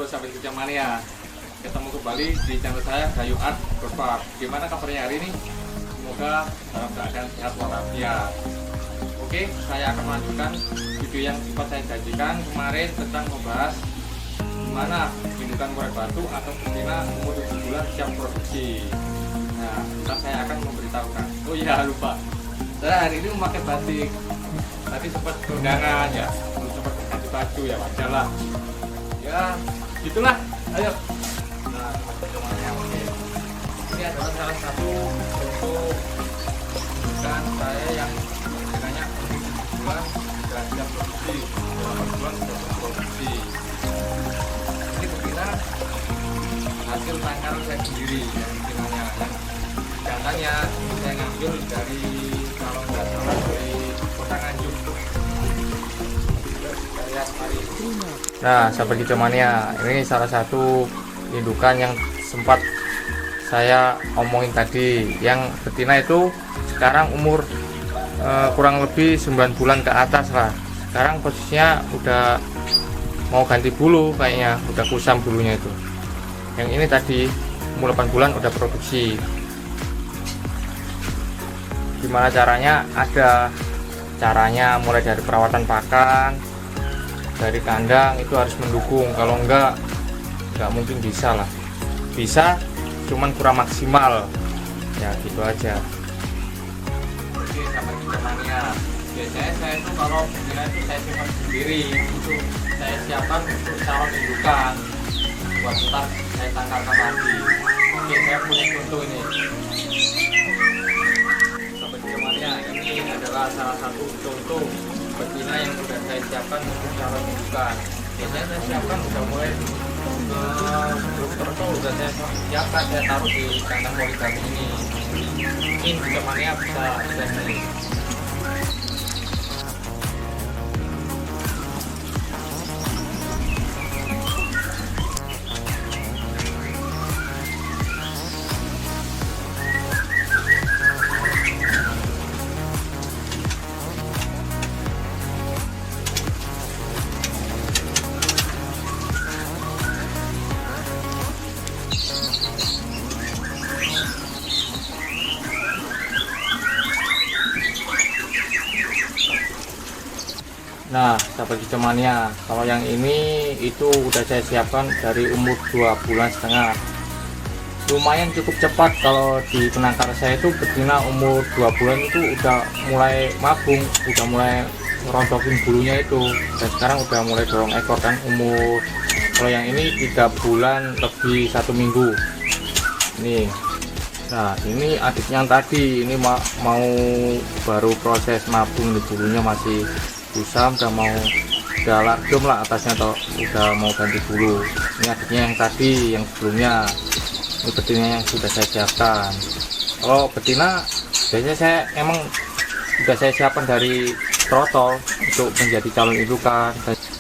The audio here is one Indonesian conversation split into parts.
Halo sahabat Kucing Mania, ketemu kembali di channel saya Gayu Art Bird. Gimana kabarnya hari ini? Semoga dalam keadaan sehat walafiat. Oke, saya akan melanjutkan video yang sempat saya janjikan kemarin tentang membahas gimana indukan murai batu atau betina umur 7 bulan siap produksi. Nah, ntar saya akan memberitahukan. Oh iya, lupa. Saya hari ini memakai batik. Tadi sempat undangan ya, belum sempat ganti baju ya, wajar lah. Ya, gitulah. Ayo. Nah, semuanya oke. Ini adalah salah satu bentuk indukan saya yang dengan bulan dan siap produksi. 8 bulan sudah produksi. Ini betina hasil tangkaran saya sendiri yang betinanya. Yang jantannya saya ngambil dari, kalau nggak salah, dari Kota Nganjuk. Nah, sahabat Kucing Mania, ini salah satu indukan yang sempat saya omongin tadi, yang betina itu sekarang umur kurang lebih 9 bulan ke atas lah. Sekarang posisinya udah mau ganti bulu, kayaknya udah kusam bulunya itu. Yang ini tadi umur 8 bulan udah produksi. Gimana caranya? Ada caranya, mulai dari perawatan pakan, dari kandang itu harus mendukung. Kalau nggak mungkin bisa lah. Bisa, cuman kurang maksimal ya, gitu aja. Oke, sahabat Kucing Mania, biasanya saya itu kalau betina itu saya simpan sendiri, itu saya siapkan untuk calon indukan buat ntar saya tangkarkan lagi. Oke, saya punya contoh ini. Sahabat Kucing Mania, ini adalah salah satu contoh betina yang sudah saya siapkan untuk calon indukan. Biasanya saya siapkan udah mulai dokter tuh udah saya siapkan, saya taruh di kandang poligami ini. Ini Kucing Mania bisa beli. Nah, sahabat Kucing Mania, kalau yang ini itu udah saya siapkan dari umur 2,5 bulan. Lumayan cukup cepat. Kalau di penangkar saya itu betina umur 2 bulan itu udah mulai mabung, udah mulai ngerontokin bulunya itu. Dan sekarang udah mulai dorong ekor kan. Umur, kalau yang ini 3 bulan lebih 1 minggu. Nih. Nah, ini adiknya yang tadi, ini mau baru proses mabung, nih bulunya masih kusam, udah lagem lah atasnya, atau udah mau ganti bulu. Ini adiknya yang tadi, yang sebelumnya. Ini betina yang sudah saya siapkan. Kalau betina biasanya saya emang sudah saya siapkan dari trotol untuk menjadi calon indukan.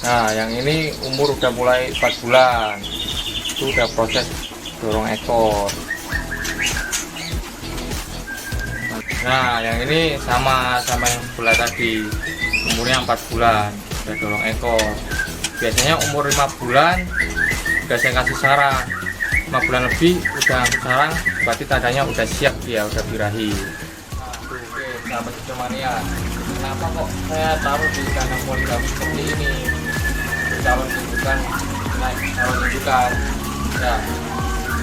Nah, yang ini umur udah mulai 4 bulan, itu udah proses dorong ekor. Nah, yang ini sama yang sebelah tadi, umurnya 4 bulan, udah dorong ekor. Biasanya umur 5 bulan udah saya kasih sarang, 5 bulan lebih udah sarang, berarti tandanya udah siap dia, udah birahi. Nah, oke, sahabat Kucing Mania, kenapa kok saya taruh di kandang poligami seperti ini, calon indukan, calon indukan. Nah,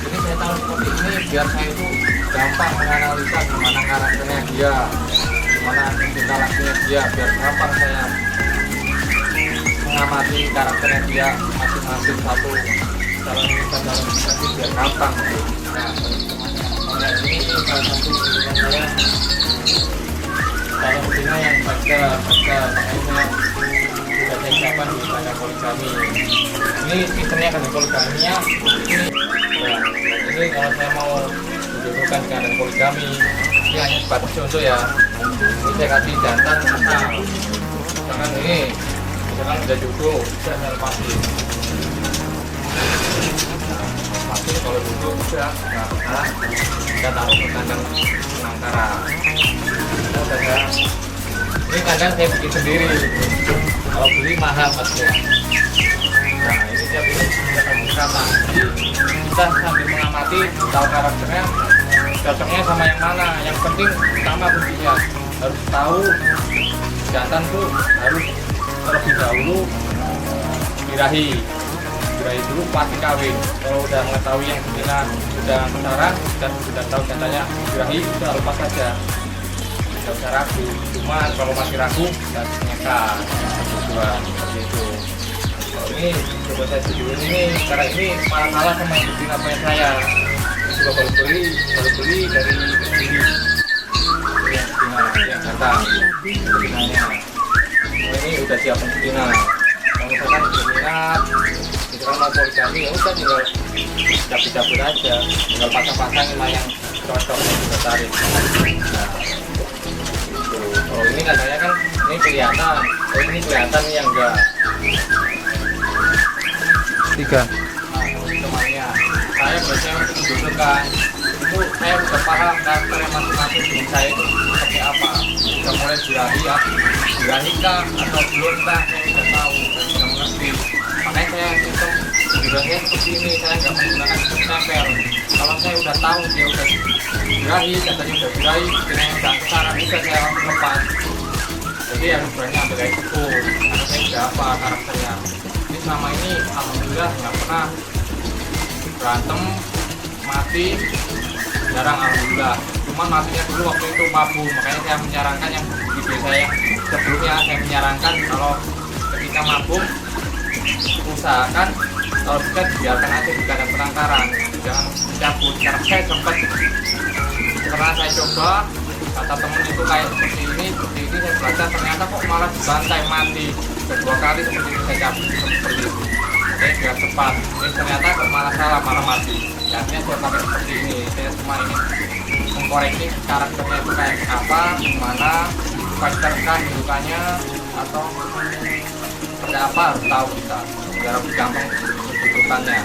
ini saya taruh seperti ini biar saya itu gampang menganalisa gimana karakternya dia, gimana tingkah lakunya dia, biar gampang saya mengamati karakternya dia masing-masing satu calon indukan itu biar gampang. Nah, ini salah satu yang saya calon betina yang pada makanya sudah saya siapkan di kandang poligami. Ini sistemnya kandang poligaminya ini. Nah, ini kalau saya mau menjodohkan di kandang poligami, ini hanya sebatas contoh ya. Ini saya kasih jantan asal. Misalkan ini, misalkan udah jodoh, bisa saya lepasin. Lepasin, kalau jodoh udah nggak apa-apa, kita taruh ke kandang penangkaran. Ini kandang saya bikin sendiri. Kalau beli mahal mas ya. Nah, ini setiap ini punya kata. Jadi kita sambil mengamati tahu karakternya cocoknya sama yang mana. Yang penting pertama kuncinya harus tahu jantan tuh harus terlebih dahulu birahi dulu pasti kawin. Kalau udah mengetahui yang betina udah pasaran dan sudah tahu jantannya birahi, itu lepas saja, tidak usah ragu. Cuma kalau masih ragu dan nyeka kebutuhan seperti itu. Kalau ini coba saya video ini karena ini malah kalah sama yang betina punya saya. Juga baru beli dari sini yang betina yang datang betinanya. Ini udah siap betina. Kalau misalkan berminat misalkan mau poligami, ya udah tinggal cabut aja, tinggal pasang-pasang sama yang cocok juga tarik. Nah, itu. Kalau ini katanya kan ini kelihatan, ini kelihatan yang enggak. 3. Nah, temannya, saya biasanya untuk menunjukkan itu saya udah paham karakter yang masing-masing jenis saya itu seperti apa. Udah mulai birahi kah atau belum kah, saya udah tahu, saya sudah mengerti. Makanya saya sistem birahinya seperti ini, saya nggak menggunakan sistem tempel. Kalau saya udah tahu dia udah birahi, katanya udah birahi, dengan yang udah kesaran juga saya langsung lepas. Jadi harus berani ambil resiko, karena saya udah apa karakternya. Ini selama ini alhamdulillah nggak pernah berantem, mati, jarang alhamdulillah. Cuman matinya dulu waktu itu mabuk, makanya saya menyarankan yang video saya yang sebelumnya, saya menyarankan kalau ketika mabuk usahakan kalau bisa biarkan aja di kandang penangkaran, jangan dicabut. Karena saya sempat pernah saya coba, kata temen itu kayak seperti ini saya belajar, ternyata kok malah dibantai mati. Kedua kali seperti itu saya cabut seperti itu, saya biar cepat. Ini ternyata kok malah salah, malah mati. Artinya saya pakai seperti ini, saya cuma ingin mengkoreksi karakternya itu kayak apa, gimana, fighterkan hindukannya atau seperti apa, harus tahu kita biar lebih gampang bentukannya.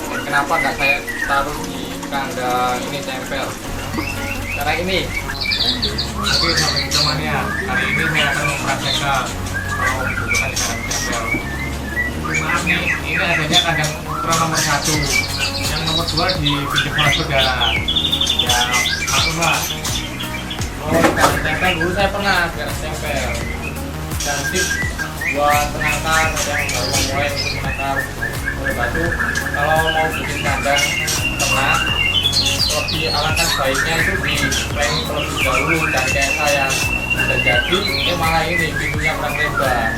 Dan kenapa nggak saya taruh di kandang ini tempel? Karena ini oke sampai temannya, hari ini saya akan mempraktekkan kalau bentukan di kandang tempel. Maaf nih, ini adanya kandang nomor 1, yang nomor 2 di pinggir saudara. Ya maklum lah. Oh, kandang tempel dulu saya pernah kandang tempel. Dan tips buat penangkar yang baru mulai untuk menangkar murai batu, kalau mau bikin kandang ternak, lebih alangkah baiknya itu di planning terlebih dahulu. Dan kayak saya bisa jadi ini malah ini pintunya kurang lebar.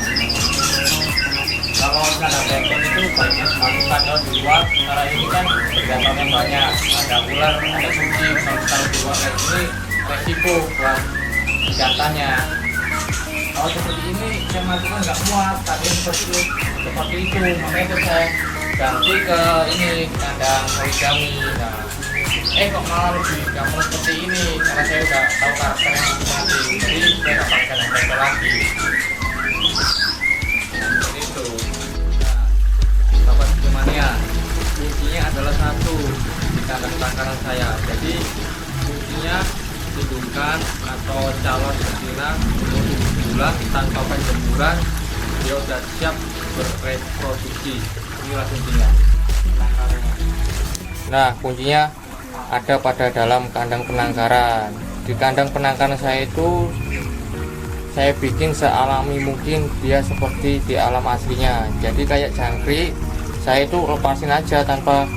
Kalau kandang tempel itu baiknya dimasukkan kalau di luar, karena ini kan kegiatannya banyak, ada ular, ada kucing. Kalau di luar kayak ini resiko buat jantannya. Kalau seperti ini saya masukkan nggak muat, tapi seperti itu, makanya itu saya ganti ke ini kandang poligami. Nah, kok malah lebih gampang seperti ini karena saya udah tahu karakternya masing-masing, jadi saya nggak pakai kandang tempel lagi. Seperti itu. Nah, sahabat semuanya, kuncinya adalah satu di kandang tangkaran saya. Jadi kuncinya hidungkan atau calon betina umur 7 bulan tanpa penjemuran, dia udah siap bereproduksi. Inilah kuncinya. Nah, kuncinya ada pada dalam kandang penangkaran. Di kandang penangkaran saya itu saya bikin sealami mungkin, dia seperti di alam aslinya. Jadi kayak jangkrik, saya itu lepasin aja tanpa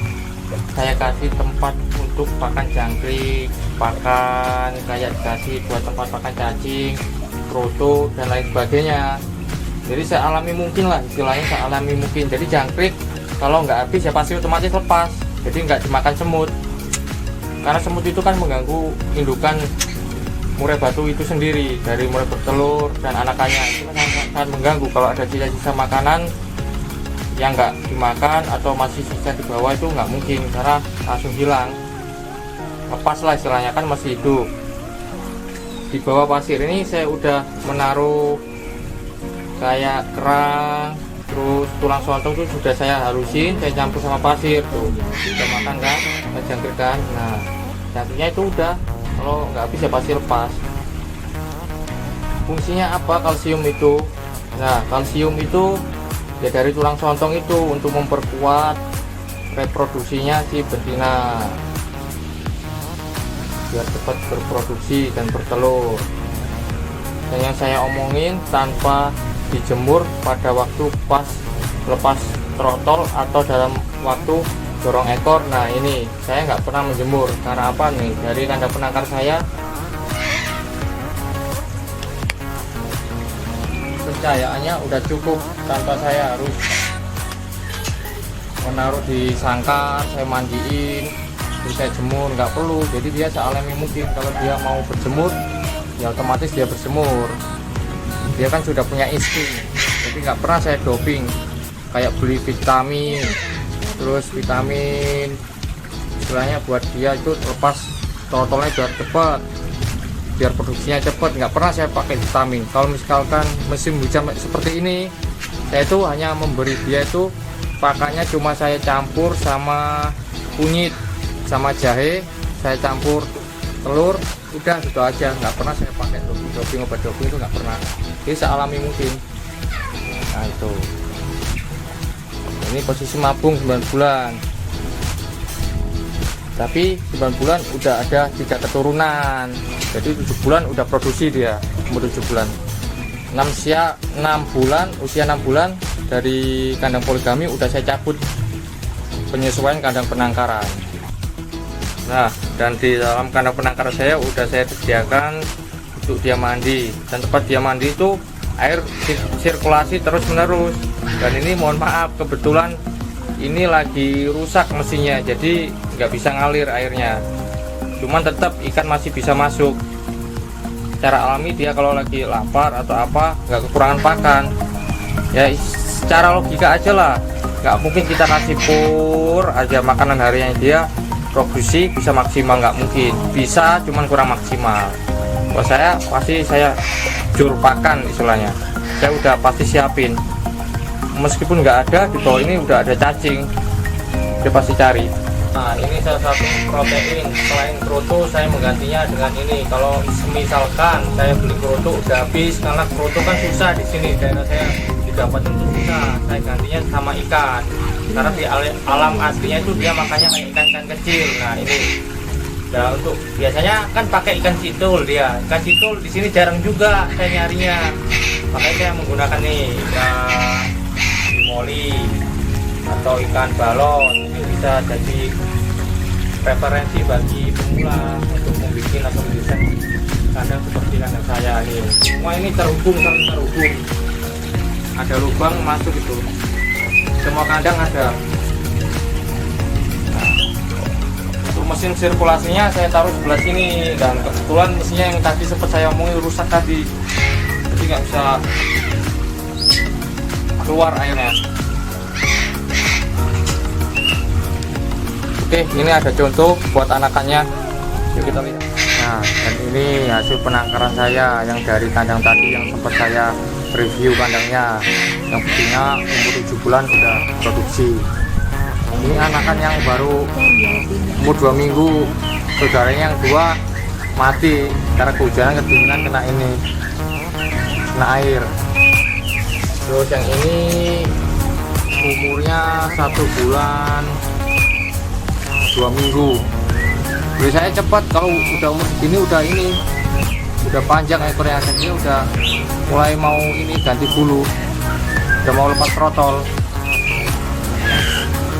saya kasih tempat untuk pakan jangkrik, pakan kayak dikasih buat tempat pakan cacing, kroto dan lain sebagainya. Jadi sealami mungkin lah, istilahnya sealami mungkin. Jadi jangkrik kalau nggak habis ya pasti otomatis lepas, jadi nggak dimakan semut. Karena semut itu kan mengganggu indukan murai batu itu sendiri, dari mulai bertelur dan anakannya itu kan sangat mengganggu. Kalau ada sisa-sisa makanan yang nggak dimakan atau masih sisa di bawah itu nggak mungkin, karena langsung hilang, lepas lah istilahnya, kan masih hidup. Di bawah pasir ini saya udah menaruh kayak kerang, terus tulang sontong itu sudah saya harusin, saya campur sama pasir tuh, udah makan kan, jangkrik kan. Nah, jangkriknya itu udah, kalau nggak habis ya pasti lepas. Fungsinya apa kalsium itu? Nah, kalsium itu Ya dari tulang sontong itu untuk memperkuat reproduksinya si betina biar cepat berproduksi dan bertelur. Dan yang saya omongin tanpa dijemur pada waktu pas lepas trotol atau dalam waktu dorong ekor. Nah ini saya nggak pernah menjemur karena apa nih, dari kandang penangkar saya pencahayaannya udah cukup tanpa saya harus menaruh di sangkar, saya mandiin, terus saya jemur, nggak perlu. Jadi dia sealami mungkin. Kalau dia mau berjemur ya otomatis dia berjemur, dia kan sudah punya insting. Jadi nggak pernah saya doping kayak beli vitamin, terus vitamin istilahnya buat dia itu lepas trotolnya biar cepat, biar produksinya cepat. Nggak pernah saya pakai vitamin. Kalau misalkan musim hujan seperti ini, saya itu hanya memberi dia itu pakannya cuma saya campur sama kunyit sama jahe, saya campur telur, udah gitu aja. Nggak pernah saya pakai doping obat doping, itu nggak pernah. Jadi sealami mungkin. Nah itu, ini posisi mabung 9 bulan, tapi 9 bulan udah ada 3 keturunan. Jadi 7 bulan udah produksi dia, umur 7 bulan. 6 bulan, usia 6 bulan dari kandang poligami udah saya cabut penyesuaian kandang penangkaran. Nah, dan di dalam kandang penangkaran saya udah saya sediakan untuk dia mandi, dan tempat dia mandi itu air sirkulasi terus menerus. Dan ini mohon maaf, kebetulan ini lagi rusak mesinnya, jadi nggak bisa ngalir airnya, cuman tetap ikan masih bisa masuk. Secara alami dia kalau lagi lapar atau apa nggak kekurangan pakan. Ya secara logika aja lah, nggak mungkin kita kasih pur aja makanan harian dia produksi bisa maksimal, nggak mungkin. Bisa, cuman kurang maksimal. Kalau saya pasti saya jur pakan istilahnya, saya udah pasti siapin. Meskipun nggak ada, di bawah ini udah ada cacing, dia pasti cari. Nah ini salah satu protein. Selain kroto saya menggantinya dengan ini. Kalau misalkan saya beli kroto udah habis, karena kroto kan susah di sini daerah saya didapatin tuh susah, saya gantinya sama ikan. Karena di alam aslinya itu dia makannya kayak ikan-ikan kecil. Nah ini, nah untuk biasanya kan pakai ikan citul dia. Ikan citul di sini jarang juga saya nyarinya. Makanya saya menggunakan nih ikan moli atau ikan balon. Ini bisa jadi referensi bagi pemula untuk membuat atau mendesain kandang seperti kandang saya ini. Semua ini terhubung, saling terhubung. Ada lubang masuk itu. Semua kandang ada. Nah, untuk mesin sirkulasinya saya taruh sebelah sini, dan kebetulan mesinnya yang tadi sempat saya omongin rusak tadi, jadi nggak bisa keluar airnya. Oke, ini ada contoh buat anakannya. Yuk kita lihat. Nah, dan ini hasil penangkaran saya yang dari kandang tadi yang sempat saya review kandangnya. Yang betina umur 7 bulan sudah produksi. Ini anakan yang baru umur 2 minggu. Saudaranya yang 2 mati karena kehujanan, kedinginan, kena ini, kena air. Terus yang ini umurnya 1 bulan 2 minggu. Jadi saya cepat, kalau udah umur segini udah panjang ekornya, dia udah mulai mau ini ganti bulu, udah mau lepas trotol.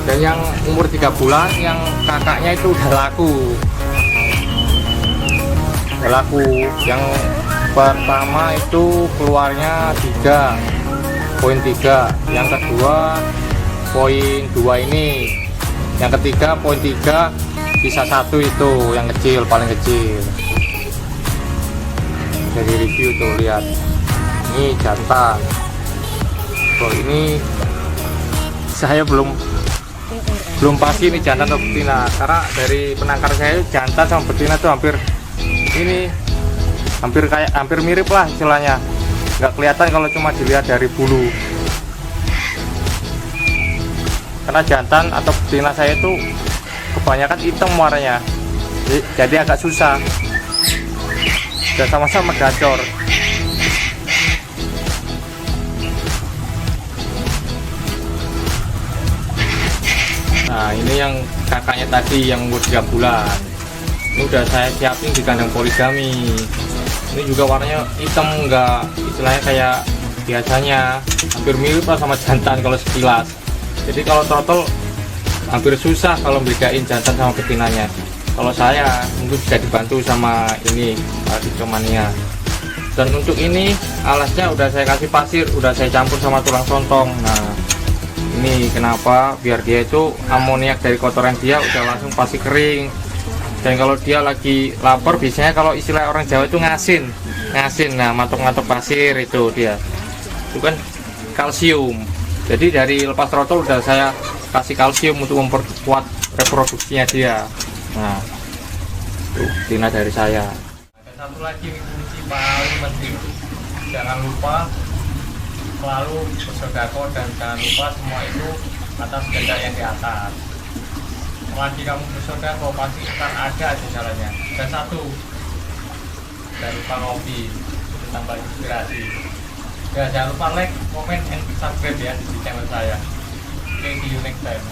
Dan yang umur 3 bulan yang kakaknya itu udah laku. Yang pertama itu keluarnya 3.3, yang kedua poin 2 ini, yang ketiga poin 3, bisa 1 itu yang kecil, paling kecil. Jadi review tuh, lihat ini jantan. Oh ini saya belum pasti ini jantan atau betina, karena dari penangkar saya jantan sama betina tuh hampir mirip lah istilahnya. Nggak kelihatan kalau cuma dilihat dari bulu, karena jantan atau betina saya itu kebanyakan hitam warnanya, jadi agak susah. Dan sama-sama gacor. Nah ini yang kakaknya tadi yang umur 3 bulan. Ini udah saya siapin di kandang poligami. Ini juga warnanya hitam, enggak istilahnya kayak biasanya, hampir mirip lah sama jantan kalau sekilas. Jadi kalau trotol hampir susah kalau bedain jantan sama betinanya. Kalau saya mungkin bisa dibantu sama ini Trichomania. Dan untuk ini alasnya udah saya kasih pasir, udah saya campur sama tulang sontong. Nah ini kenapa, biar dia itu amoniak dari kotoran dia udah langsung pasti kering. Dan kalau dia lagi lapar, biasanya kalau istilah orang Jawa itu ngasin. Nah matok-matok pasir itu dia, itu kan kalsium. Jadi dari lepas trotol udah saya kasih kalsium untuk memperkuat reproduksinya dia. Nah tuh tina dari saya. Ada satu lagi kunci paling penting, jangan lupa selalu bersedekah, dan jangan lupa semua itu atas kehendak yang di atas. Selagi kamu bersedekah pasti akan ada aja jalannya. Dan satu, jangan lupa ngopi, tambah inspirasi. Ya, jangan lupa like, comment, and subscribe ya di channel saya. Okay, see you next time.